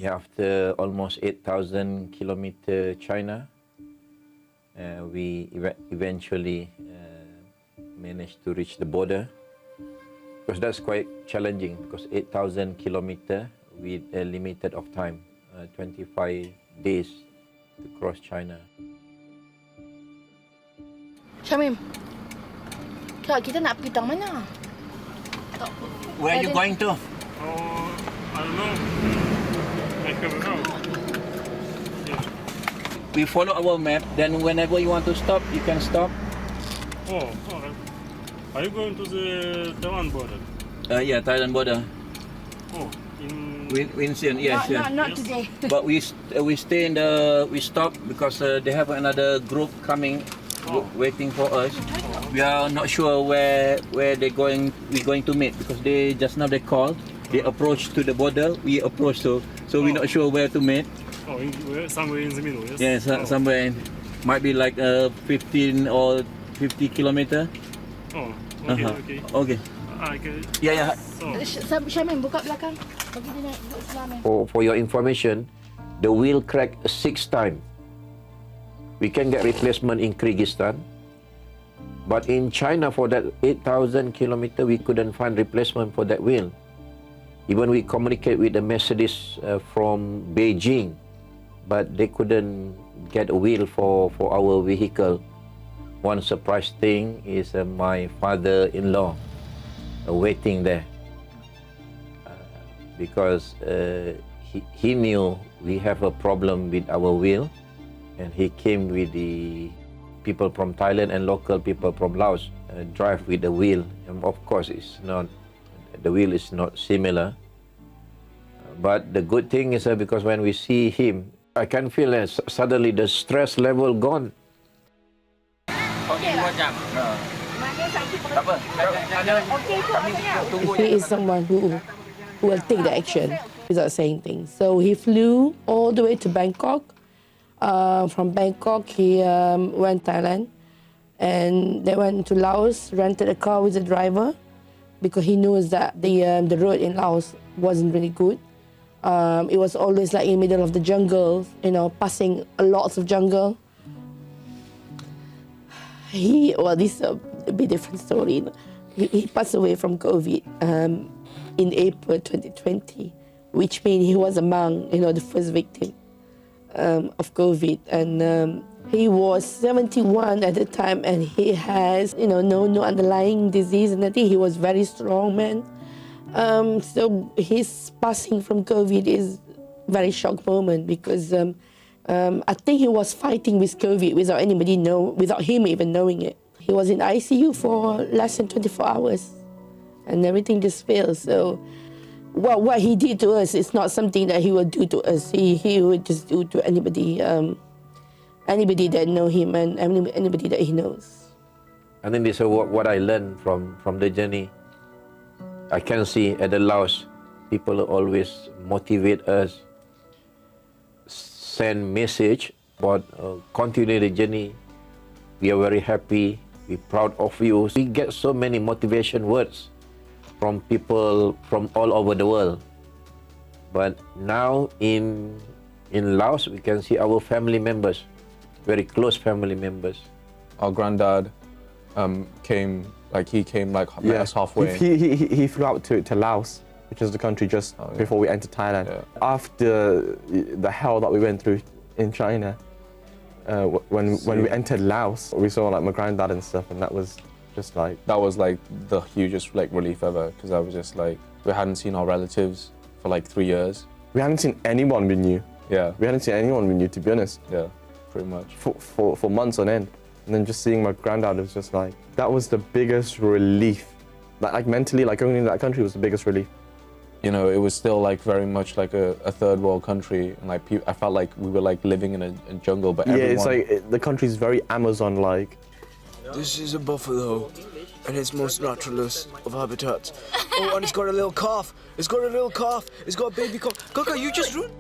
After almost 8,000 kilometer China, we eventually managed to reach the border, because that's quite challenging, because 8,000 kilometer with a limited of time, 25 days to cross China. Syamim, Kak, kita nak pergi tang mana? Where are you going to? I don't know. I don't know. Yeah. We follow our map, then whenever you want to stop, you can stop. Oh, alright. Are you going to the Taiwan border? Yeah, Thailand border. Oh, in... Vincent, yes, yes. Not today. But we stay in we stop because they have another group coming, waiting for us. We are not sure where we're going to meet, because they just now they called. They approach to the border. We approach so we're not sure where to meet. Oh, somewhere in the middle, yes? Yes, somewhere might be like 15 or 50 kilometer. Oh, okay, okay. Okay. Okay. Yeah. So, Syamim, buka belakang. Bagi dia naik duduk sebelah. For your information, the wheel cracked 6 times. We can get replacement in Kyrgyzstan, but in China for that 8,000 kilometer, we couldn't find replacement for that wheel. Even we communicate with the Mercedes from Beijing, but they couldn't get a wheel for our vehicle. One surprise thing is my father-in-law waiting there, because he knew we have a problem with our wheel, and he came with the people from Thailand and local people from Laos drive with the wheel. And of course, the wheel is not similar. But the good thing is because when we see him, I can feel suddenly the stress level gone. He is someone who will take the action without saying things. So he flew all the way to Bangkok. From Bangkok, he went Thailand, and they went to Laos, rented a car with a driver, because he knows that the road in Laos wasn't really good. It was always like in the middle of the jungle, passing lots of jungle. This is a bit different story. He passed away from COVID in April 2020, which means he was among, the first victim of COVID. And he was 71 at the time, and he has, no underlying disease, and I think he was very strong man. So his passing from COVID is a very shock moment, because I think he was fighting with COVID without without him even knowing it. He was in ICU for less than 24 hours, and everything just failed. So what he did to us is not something that he would do to us. He would just do to anybody that know him and anybody that he knows. I think this is what I learned from the journey. I can see at the Laos, people always motivate us, send message, but continue the journey. We are very happy, we're proud of you. We get so many motivation words from people from all over the world. But now in Laos, we can see our family members, very close family members. Our granddad came met us halfway. He flew out to Laos, which is the country just before we entered Thailand. Yeah. After the hell that we went through in China, when we entered Laos, we saw my granddad and stuff, and that was just the hugest relief ever, because I was just we hadn't seen our relatives for 3 years. We hadn't seen anyone we knew. Yeah. We hadn't seen anyone we knew, to be honest. Yeah, pretty much. For months on end. And then just seeing my granddad was just that was the biggest relief. Mentally, going into that country was the biggest relief. It was still very much a third world country, and I felt like we were living in a jungle, but everyone... it's the country's very Amazon-like. This is a buffalo, and it's most naturalist of habitats. Oh, and it's got a little calf. It's got a little calf. It's got a baby calf. Kaka, you just ruined...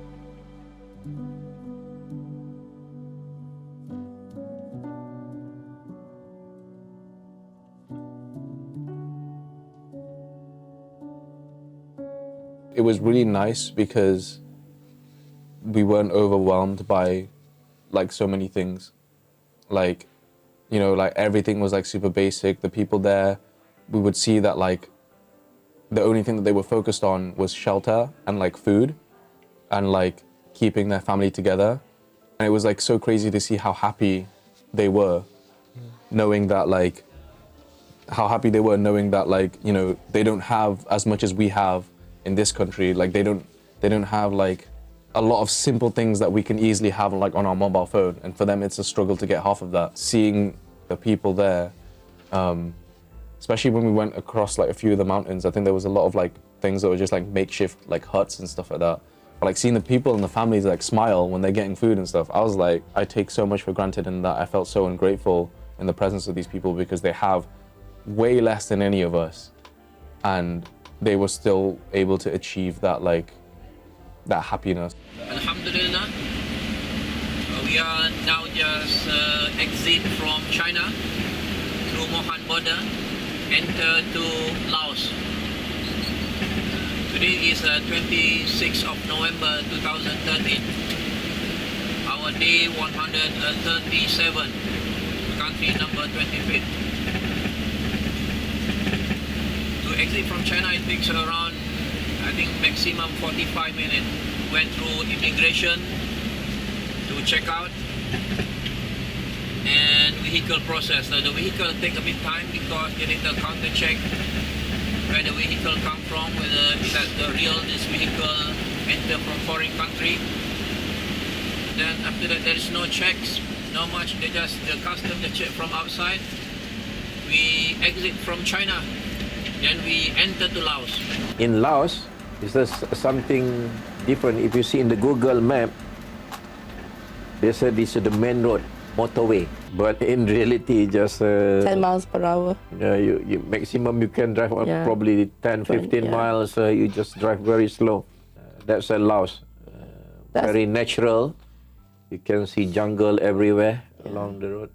It was really nice because we weren't overwhelmed by like so many things. Like, you know, like everything was like super basic. The people there, we would see that like the only thing that they were focused on was shelter and like food and like keeping their family together. And it was like so crazy to see how happy they were, knowing that like, you know, they don't have as much as we have in this country. Like they don't have like a lot of simple things that we can easily have like on our mobile phone. And for them, it's a struggle to get half of that. Seeing the people there, especially when we went across like a few of the mountains, I think there was a lot of like things that were just like makeshift like huts and stuff like that. But like seeing the people and the families like smile when they're getting food and stuff, I was like, I take so much for granted, and that I felt so ungrateful in the presence of these people because they have way less than any of us, and they were still able to achieve that like that happiness. Alhamdulillah, we are now just exit from China through Mohan border, enter to Laos. Today is 26th of November 2013. Our day 137, country number 25th. To exit from China, it takes around, I think, maximum 45 minutes. Went through immigration to check out and vehicle process. So the vehicle take a bit time because they need to counter check where the vehicle come from, whether that's the real this vehicle enter from foreign country. Then after that there is no checks, no much. They just the custom the check from outside. We exit from China, then we enter to Laos. In Laos, is there something different? If you see in the Google map, they said this is the main road, motorway, but in reality just 10 miles per hour. you maximum you can drive on probably 10 15 yeah. miles. You just drive very slow. That's a Laos, very natural. You can see jungle everywhere along the road.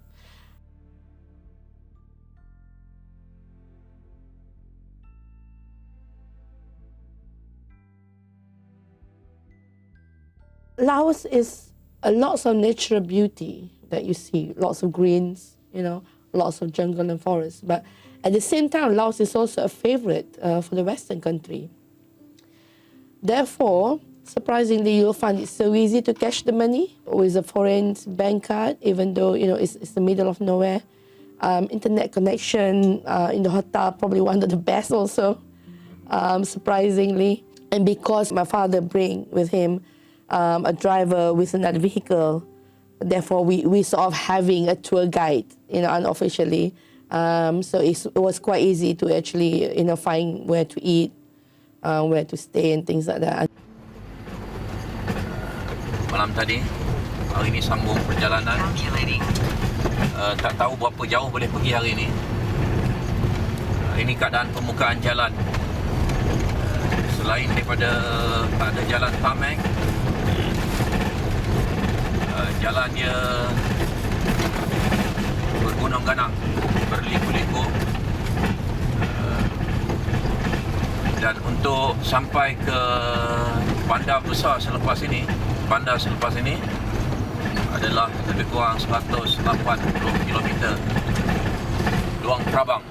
Laos is a lots of natural beauty that you see, lots of greens, you know, lots of jungle and forest. But at the same time, Laos is also a favorite for the Western country. Therefore, surprisingly, you'll find it so easy to cash the money with a foreign bank card, even though, you know, it's the middle of nowhere. Internet connection in the hotel, probably one of the best also, surprisingly. And because my father bring with him a driver with another vehicle, therefore we sort of having a tour guide, you know, unofficially. So it was quite easy to actually, you know, find where to eat, where to stay and things like that. Malam tadi, hari ini sambung perjalanan. Tak tahu berapa jauh boleh pergi hari ini. Ini keadaan permukaan jalan. Selain daripada tak ada jalan tarmac, jalannya bergunung-ganang, berliku-liku. Dan untuk sampai ke bandar besar selepas ini, adalah lebih kurang 180 km. Luang Prabang.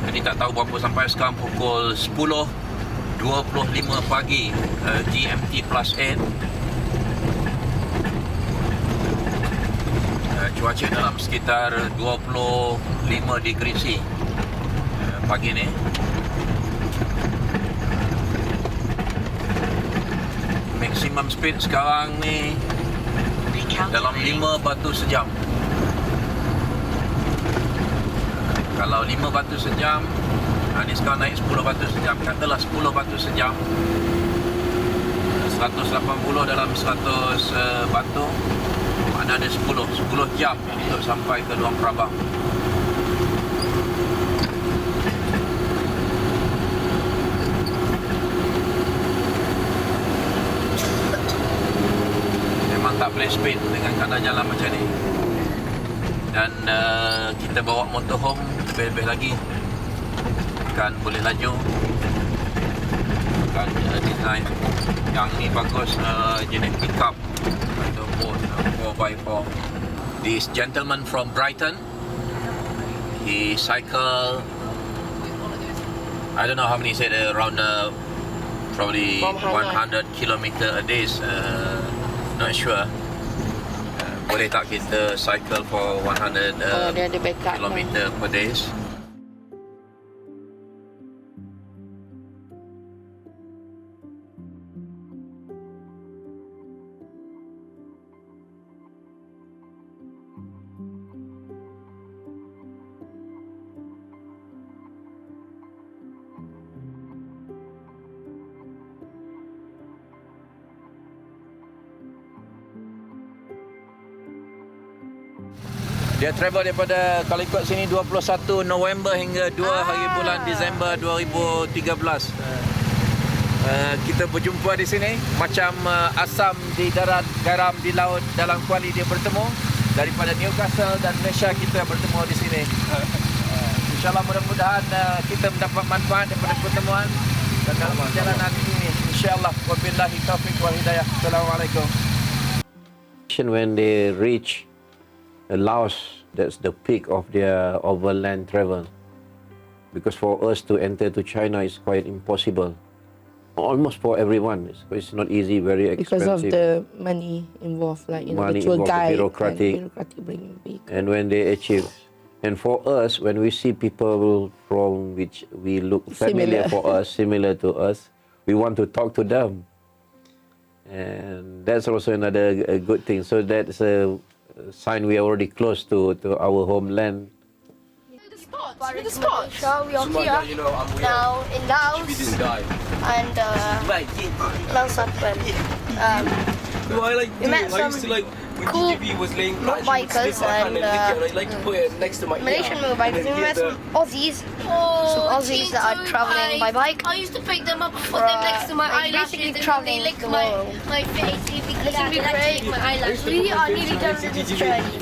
Jadi tak tahu berapa sampai sekarang, pukul 10.25 pagi GMT plus 8. Cuaca dalam sekitar 25 degree C pagi ni. Maximum speed sekarang ni dalam 5 batu sejam. Kalau 5 batu sejam, ni sekarang naik 10 batu sejam. Katalah 10 batu sejam, 180 dalam 100 batu, mana ada 10 jam untuk sampai ke Luang Prabang. Memang tak boleh speed dengan keadaan jalan macam ni. Dan kita bawa motorhome lebih-lebih lagi, kan boleh laju. menggunakan design yang ni bagus, jenis pickup atau boat 4x4. This gentleman from Brighton, he cycle, I don't know how many, he said around probably 100 kilometer a day. Not sure. Boleh tak kita cycle for 100 dia ada backup kilometer per day? Dia travel daripada, kalau ikut sini, 21 November hingga 2 hari bulan Disember 2013. Kita berjumpa di sini. Macam asam di darat, garam di laut, dalam kuali dia bertemu. Daripada Newcastle dan Malaysia kita bertemu di sini. InsyaAllah mudah-mudahan kita mendapat manfaat daripada pertemuan dan dalam perjalanan ini. InsyaAllah. Wabillahi taufiq wal hidayah. Assalamualaikum. When they reach Laos, that's the peak of their overland travel. Because for us to enter to China is quite impossible. Almost for everyone. It's not easy, very expensive. Because of the money involved, like, Money the tour involved, guide bureaucratic. and bureaucratic bringing vehicle. And when they achieve, and for us, when we see people from which we look familiar for us, similar to us, we want to talk to them. And that's also another a good thing. So that's a sign we are already close to our homeland. With the spots. We are here now in Laos and Laos happened. We met some cool bikers and Malaysian motorbikers. We met some Aussies that are travelling by bike. I used to pick them up and put them next to my eyelashes and travelling they lick the my world. face. This will be great. My eyelashes. We are nearly done with this journey.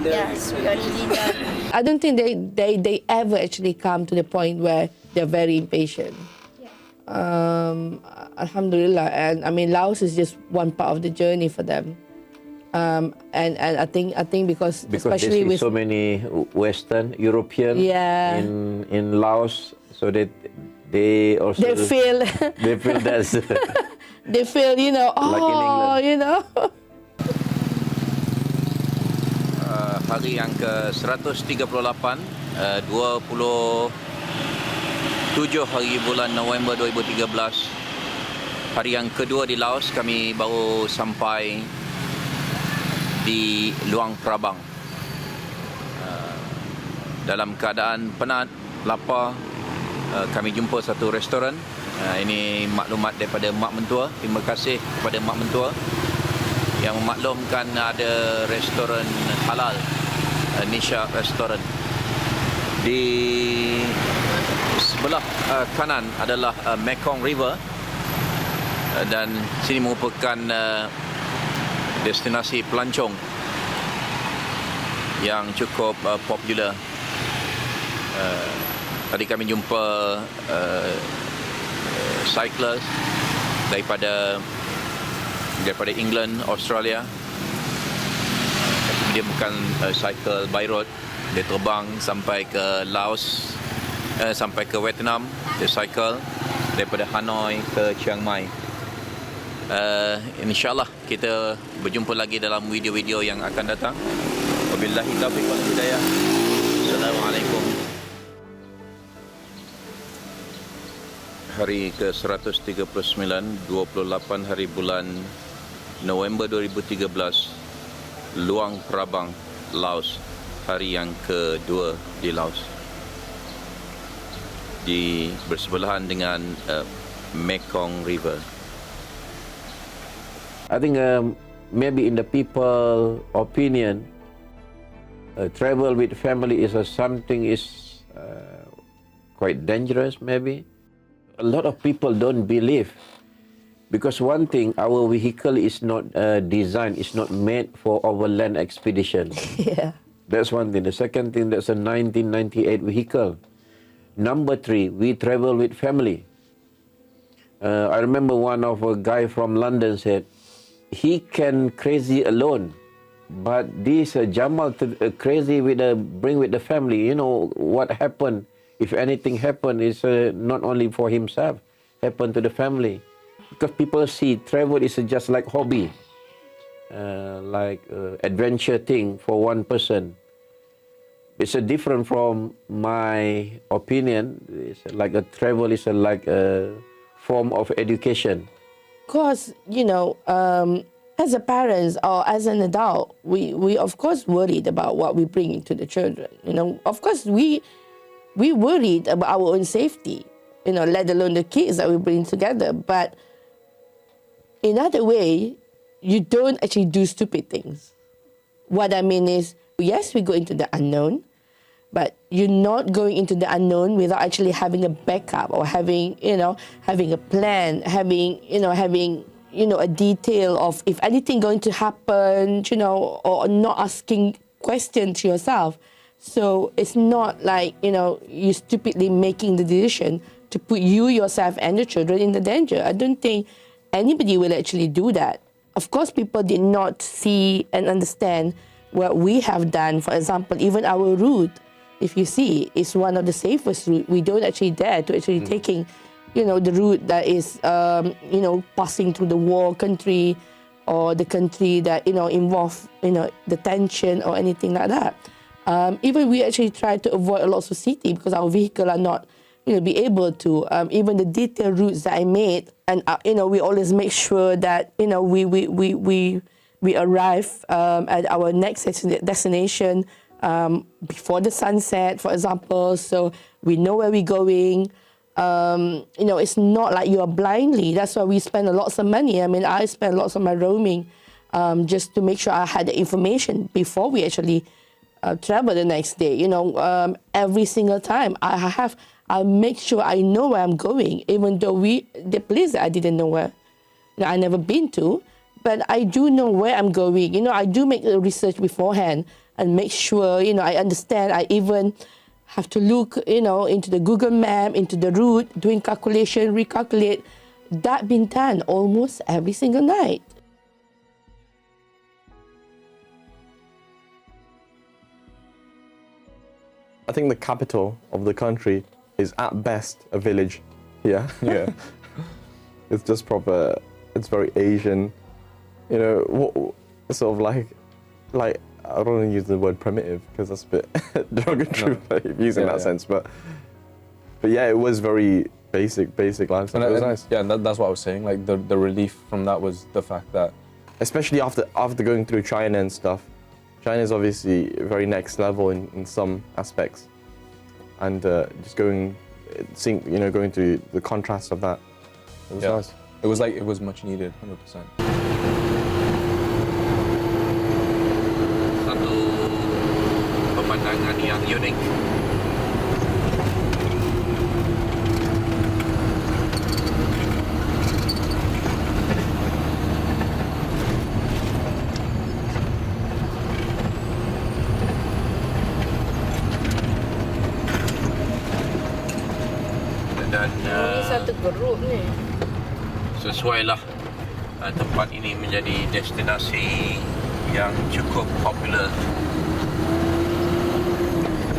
Yes, we are nearly done. I don't think they ever actually come to the point where they're very impatient. Alhamdulillah, and I mean Laos is just one part of the journey for them. And I think because especially they see with so many Western European in Laos, so that they also feel that's they feel, you know, like in England. you know. Hari yang ke-138, 27 hari bulan November 2013. Hari yang kedua di Laos, kami baru sampai di Luang Prabang. Dalam keadaan penat, lapar, kami jumpa satu restoran. Ini maklumat daripada mak mentua. Terima kasih kepada mak mentua yang memaklumkan ada restoran halal, Nisha Restaurant. Di sebelah kanan adalah Mekong River, dan sini merupakan destinasi pelancong yang cukup popular. Tadi kami jumpa cyclers daripada England, Australia. Dia bukan cycle by road. Dia terbang sampai ke Laos, sampai ke Vietnam. Dia cycle daripada Hanoi ke Chiang Mai. InsyaAllah kita berjumpa lagi dalam video-video yang akan datang. Wabillahi taufiq wal hidayah. Assalamualaikum. Hari ke-139, 28 hari bulan November 2013, Luang Prabang, Laos. Hari yang kedua di Laos, di bersebelahan dengan Mekong River. I think maybe in the people opinion, travel with family is something is quite dangerous maybe. A lot of people don't believe, because one thing, our vehicle is not designed, is not made for overland expedition. Yeah. That's one thing. The second thing, that's a 1998 vehicle. Number 3, we travel with family. I remember one of a guy from London said, he can crazy alone, but this Jamal crazy with bring with the family. You know what happened? If anything happened, is not only for himself, happen to the family. Because people see travel is just like hobby, like adventure thing for one person. It's different from my opinion. It's like a travel is like a form of education. Of course, you know, as a parents or as an adult, we of course worried about what we bring into the children. You know, of course we worried about our own safety, you know, let alone the kids that we bring together. But in other way, you don't actually do stupid things. What I mean is, yes, we go into the unknown, but you're not going into the unknown without actually having a backup or having a plan, having a detail of if anything going to happen, you know, or not asking questions to yourself. So it's not like, you know, you stupidly making the decision to put you, yourself, and your children in the danger. I don't think anybody will actually do that. Of course, people did not see and understand what we have done. For example, even our route, if you see, is one of the safest route. We don't actually dare to actually taking, you know, the route that is, passing through the war country or the country that, you know, involve, you know, the tension or anything like that. Even we actually try to avoid a lot of city because our vehicle are not, you know, be able to. Even the detailed routes that I made, and you know, we always make sure that, you know, we arrive at our next destination before the sunset, for example, so we know where we're going. You know, it's not like you are blindly. That's why we spend lots of money. I mean, I spend lots of my roaming just to make sure I had the information before we actually travel the next day. You know, every single time I'll make sure I know where I'm going, even though the place that I didn't know where, you know, I never been to, but I do know where I'm going. You know, I do make the research beforehand and make sure, you know, I understand. I even have to look, you know, into the Google map, into the route, doing calculation, recalculate. That been done almost every single night. I think the capital of the country is at best a village. Yeah. It's just proper. It's very Asian. You know, sort of like I don't want to use the word primitive because that's a bit derogatory using that sense, but yeah, it was very basic lifestyle. It was nice. Yeah, and that's what I was saying. Like the relief from that was the fact that, especially after going through China and stuff. China is obviously very next level in some aspects, and just going through the contrast of that. It was nice. It was much needed, 100%. Satu pemandangan yang unik. Dan satu geruk ni. Sesuailah tempat ini menjadi destinasi yang cukup popular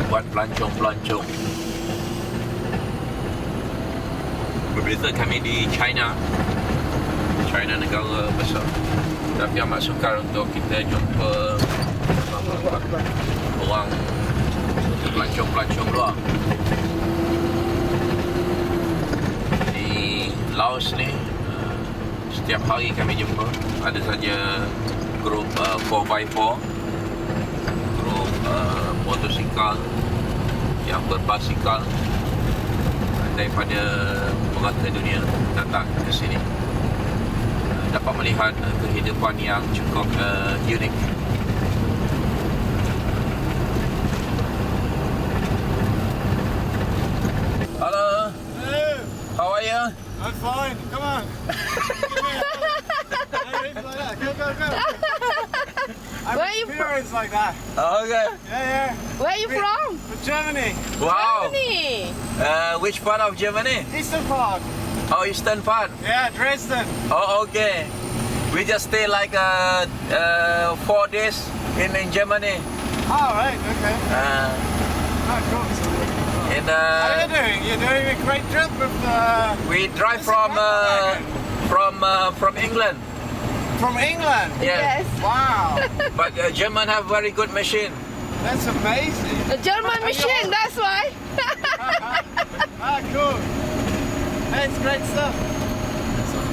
buat pelancong-pelancong. Berbeza kami di China negara besar, tapi amat sukar untuk kita jumpa orang pelancong-pelancong luar. Di Laos ni setiap hari kami jumpa, ada saja grup 4x4, grup motosikal yang berbasikal daripada merata dunia datang ke sini. Dapat melihat kehidupan yang cukup unik. Hello. Hello. How are you? I'm fine. Come on. Where are you from? Parents like that. Okay. Yeah. Where are you from? From Germany. Wow. Germany. Which part of Germany? Eastern part. Oh, Eastern part. Yeah, Dresden. Oh, okay. We just stay like 4 days in Germany. All right, okay. Cool. And How are you doing? You're doing a great trip with we drive from England. from England. Yes. Wow, But German have very good machine. that's amazing. The German machine, that's why. Cool. That's great stuff.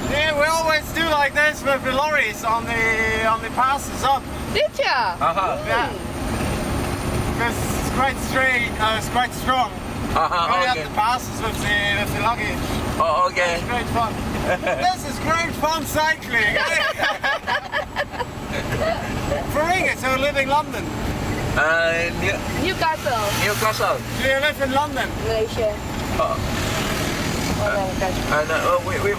Yeah, we always do like this with the lorries on the passes up. Did ya? Yeah. Because it's quite straight, it's quite strong. Going up Okay. the passes with the luggage. Oh, okay. It's great fun. This is great fun cycling. For Inge, so live in London. Newcastle, Newcastle. Do you live in London? Malaysia.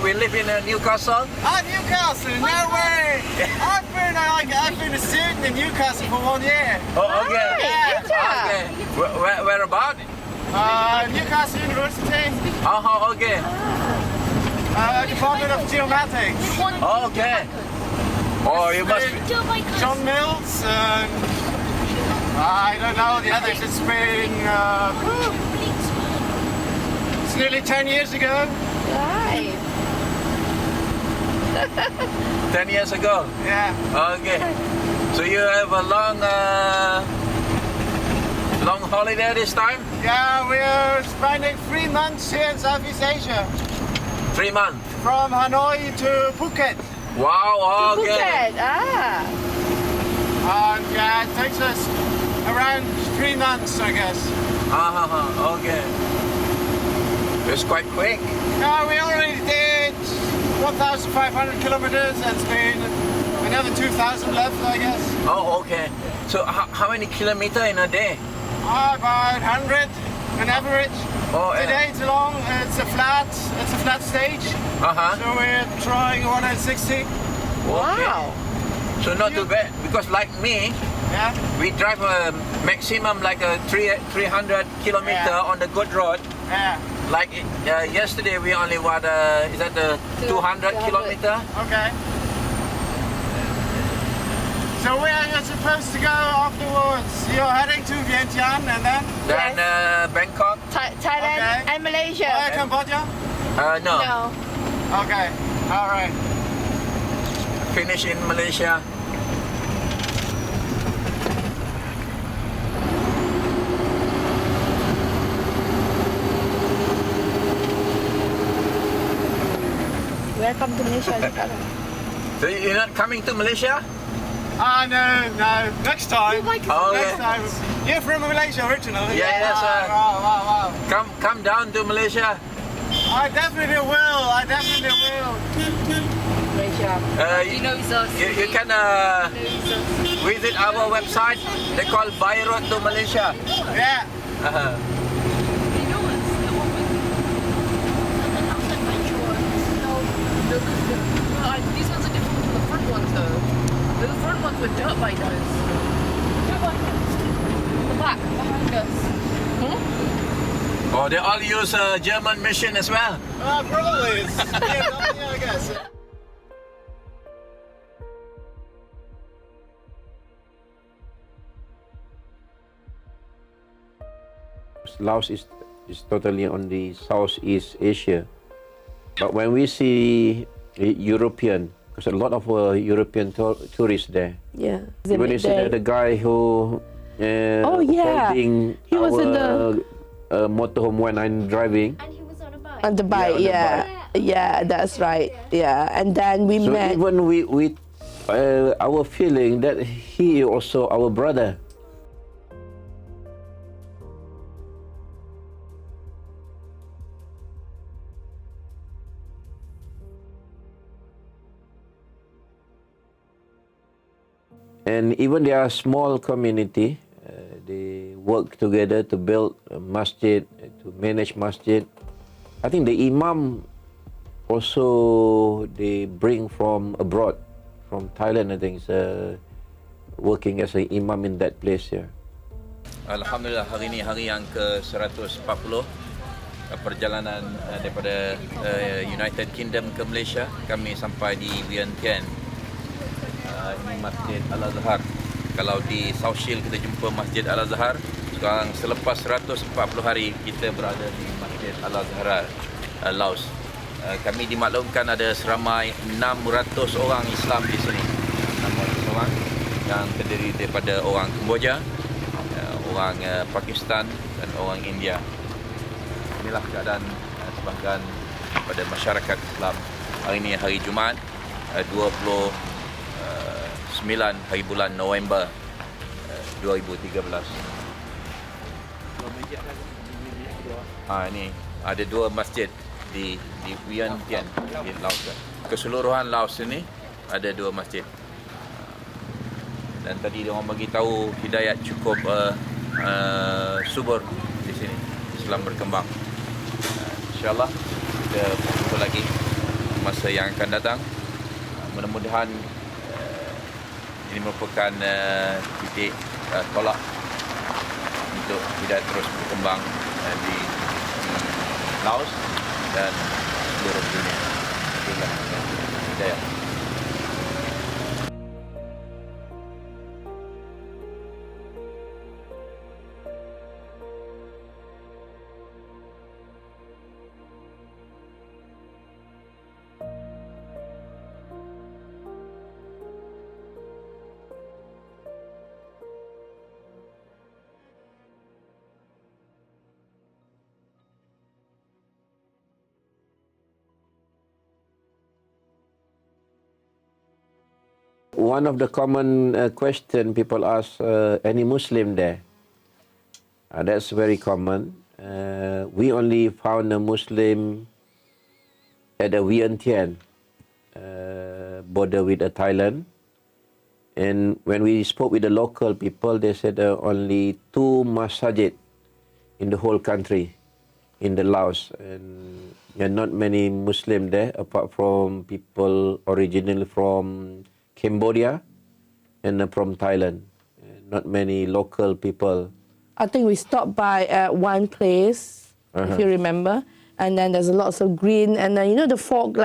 We live in Newcastle. Newcastle, no way! I've been a student in Newcastle for 1 year. Oh, okay. Did ya? Okay. Where about? Newcastle University, Okay. Department of Geomatics. Okay. Oh, you must be. John Mills, I don't know the others. It's been it's nearly 10 years ago. Right. 10 years ago. Yeah. Okay. So you have a long holiday this time? Yeah, we're spending 3 months here in Southeast Asia, 3 months. from Hanoi to Phuket. Wow, okay. Phuket, And yeah, it takes us around 3 months, I guess. Okay. It's quite quick. Yeah, we already did 1,500 kilometers, and it's been another 2,000 left, I guess. Oh, okay. So how many kilometers in a day? About 100 on average. Oh, Today it's long. It's a flat stage. So we're trying 160. Wow. So not too bad, because like me, Yeah. we drive a maximum like a 300 kilometer Yeah. on the good road. Yeah. Like yesterday we only is that the 200 kilometer? Okay. So where are you supposed to go afterwards? You're heading to Vientiane and then? Then Bangkok? Thailand Okay. and Malaysia. Cambodia? No. No. Okay. All right. Finish in Malaysia. Welcome to Malaysia. So you're not coming to Malaysia? No. Next time. Okay. Next time. You're from Malaysia originally? Yeah, yes, sir. Wow. Come down to Malaysia. I definitely will. Malaysia. You can visit our website. They call By Road to Malaysia. Yeah. These ones are different from the front ones though. The front ones were dirt bike those. The back, behind us. Oh, they all use German machine as well. Probably. Yeah, I guess. Laos is totally on the Southeast Asia. But when we see European, because a lot of European tourists there. Yeah. When you see the guy who holding he was in the motorhome when I'm driving. And he was on a bike. on the bike. on the Yeah, that's right. Yeah, and then we So met. even we our feeling that he also our brother. And even they are small community, they work together to build a masjid, to manage masjid. I think the imam also they bring from abroad, from Thailand. I think working as an imam in that place here. Alhamdulillah, hari ini hari yang ke-140. perjalanan daripada United Kingdom ke Malaysia. Kami sampai di Vientiane. Ini Masjid Al-Azhar. Kalau di South Shield kita jumpa Masjid Al-Azhar, sekarang selepas 140 hari kita berada di Masjid Al-Azhar, Laos. Kami dimaklumkan ada seramai 600 orang Islam di sini. 600 orang yang terdiri daripada orang Kemboja, orang Pakistan dan orang India. Inilah keadaan sebahagian pada masyarakat Islam hari ini, hari Jumaat 29 hari bulan November 2013. Ini ada 2 masjid di Vientiane di Laos. Keseluruhan Laos ini ada 2 masjid. Dan tadi dia orang bagi tahu hidayat cukup subur di sini, Islam berkembang. InsyaAllah kita berjumpa lagi masa yang akan datang. Mudah-mudahan ini merupakan titik tolak untuk hidayat terus berkembang di Laos dan seluruh dunia. Itulah hidayat. One of the common question people ask, any Muslim there? That's very common. We only found a Muslim at the Vientiane border with Thailand. And when we spoke with the local people, they said there are only 2 masajid in the whole country, in the Laos. And there are not many Muslim there, apart from people originally from Cambodia and from Thailand. Not many local people. I think we stopped by at one place, if you remember, and then there's lots of green, and then the fog,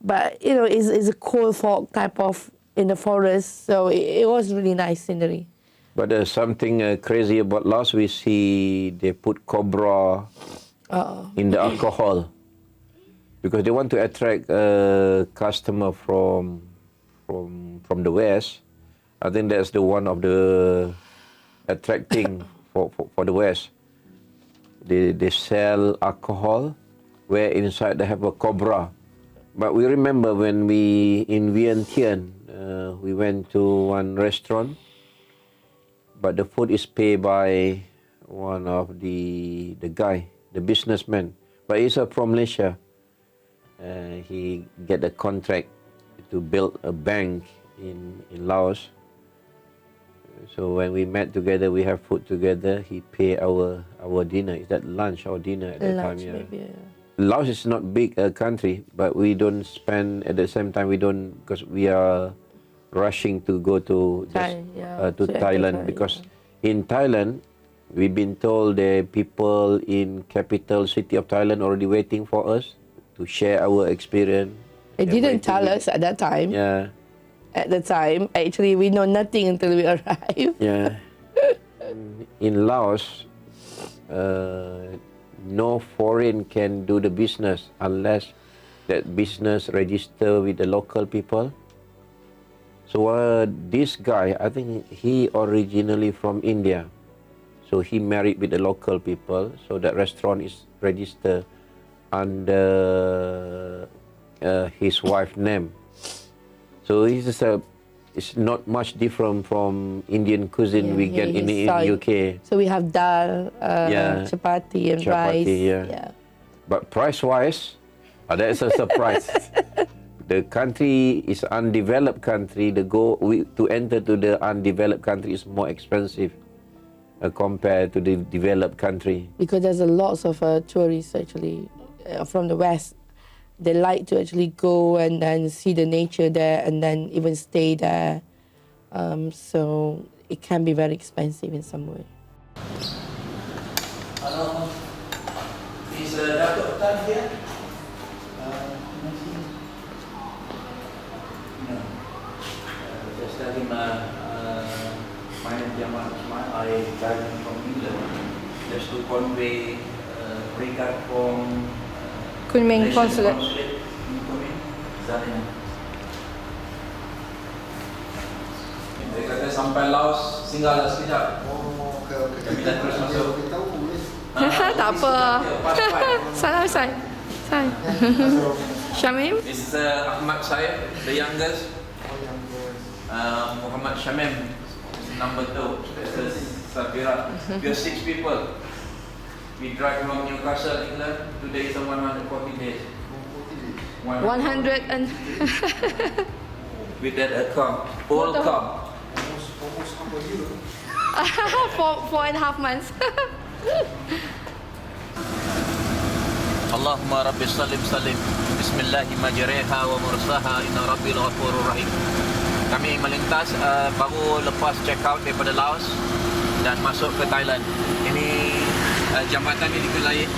but it's a cold fog type of in the forest, so it was really nice scenery. But there's something crazy about Laos. We see they put cobra in the alcohol because they want to attract customer from the West. I think that's the one of the attracting for the West. They sell alcohol where inside they have a cobra. But we remember when we in Vientiane, we went to one restaurant, but the food is paid by one of the guy, the businessman. But he's from Malaysia. He get a contract to build a bank in Laos. So when we met together, we have food together. He pay our dinner. Is that lunch or dinner at that time? Yeah. Maybe, yeah. Laos is not big country, but we don't spend at the same time. We don't, because we are rushing to go to Thailand, because in Thailand we've been told the people in capital city of Thailand already waiting for us to share our experience. They didn't tell us at that time. Yeah. At the time, actually, we know nothing until we arrive. Yeah. In Laos, no foreign can do the business unless that business register with the local people. So this guy, I think he originally from India. So he married with the local people. So that restaurant is registered under his wife's name. So it's not much different from Indian cuisine we get in UK. So we have dal, chapati and rice. Yeah. But price-wise, that's a surprise. The country is undeveloped country. To enter to the undeveloped country is more expensive compared to the developed country. Because there's a lots of tourists actually from the West. They like to actually go and then see the nature there and then even stay there. So it can be very expensive in some way. Hello. This Datuk Tan here. Just tell him my name is Jamal Usman. I traveling from England just to convey regard from Kunming Malaysian Consulate. in Kunming. Zanin. Dia kata sampai Laos singgahlah sekejap. Oh, okey. Kami dah terus masuk. Tak apa. Salam Sai. Sai. Syamim. This is Ahmad Said, the youngest. Muhammad Shamim, number 2. This is Safira. We are 6 people. We drive from Newcastle, England. Today is 140 days. 100 and With that car, old car. Almost half a year. 4.5 months. Allahumma rabbi salim salim. Bismillahi majreha wa mursaha. Inna rabbil ghafurur rahim. Kami melintas baru lepas check out daripada Laos dan masuk ke Thailand. Ini jambatan ini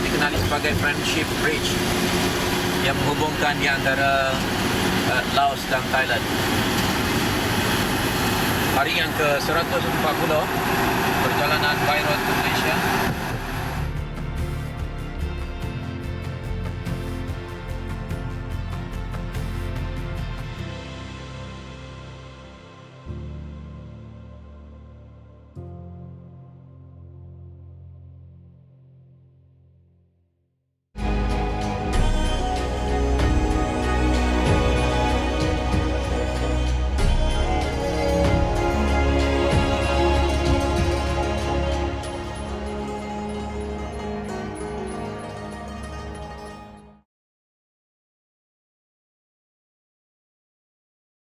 dikenali sebagai Friendship Bridge yang menghubungkan di antara Laos dan Thailand. Hari yang ke-140 perjalanan by road ke Malaysia.